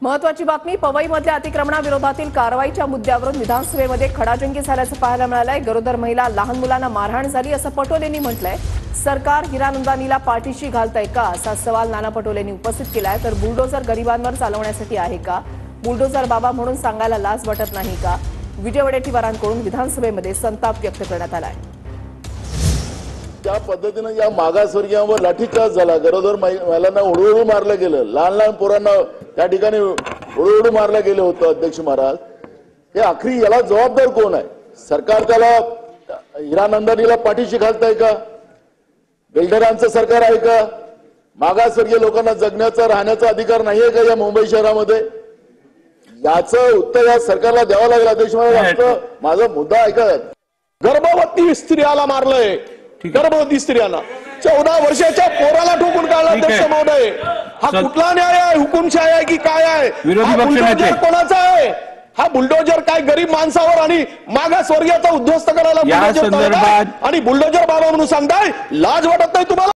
महत्वाची बातमी, पवईमधल्या अतिक्रमणाविरोधातील कारवाईच्या मुद्द्यावरून विधानसभेमध्ये खडाजंगी झाल्याचं पाहायला मिळालंय। गरोदर महिला, लहान मुलांना मारहाण झाली असं पटोलेंनी म्हटलंय। सरकार हिरानंदानीला पाठीशी घालतंय का असा सवाल नाना पटोलेंनी उपस्थित केलाय। तर बुलडोझर गरिबांवर चालवण्यासाठी आहे का? बुलडोझर बाबा म्हणून सांगायला लाज वाटत नाही का? विजय वडेट्टीवारांकडून विधानसभेमध्ये संताप व्यक्त करण्यात आलाय। त्या पद्धतीने या मागासवर्गीयांवर लाठीचार्ज झाला, गरोदर महिलांना उडवून मारलं गेलं, लहान लहान पोरांना त्या ठिकाणी उडवून मारलं गेलं होतं। अध्यक्ष महाराज, हे आखरी याला जबाबदार कोण आहे? सरकार त्याला हिरानंदानीला पाठीशी घालतंय का? बिल्डरांचं सरकार आहे का? मागासवर्गीय लोकांना जगण्याचा राहण्याचा अधिकार नाहीये का या मुंबई शहरामध्ये? याचं उत्तर या सरकारला द्यावं लागेल। अध्यक्ष महाराज, माझा मुद्दा ऐका। गर्भवती स्त्रियाला मारलंय, गर्भवती स्त्रियांना 14 वर्षाच्या पोराला ठोकून काढला। अध्यक्ष महोदय, हा कुठला न्याय आहे? हुकुमशाही आहे की काय आहे? हा बुलडोजर कोणाचा आहे? हा बुलडोजर काय गरीब माणसावर आणि मागासवर्गीयाचा उद्ध्वस्त करायला बुलडोजर आणि बुलडोजर बाबा म्हणून सांगताय? लाज वाटत नाही तुम्हाला?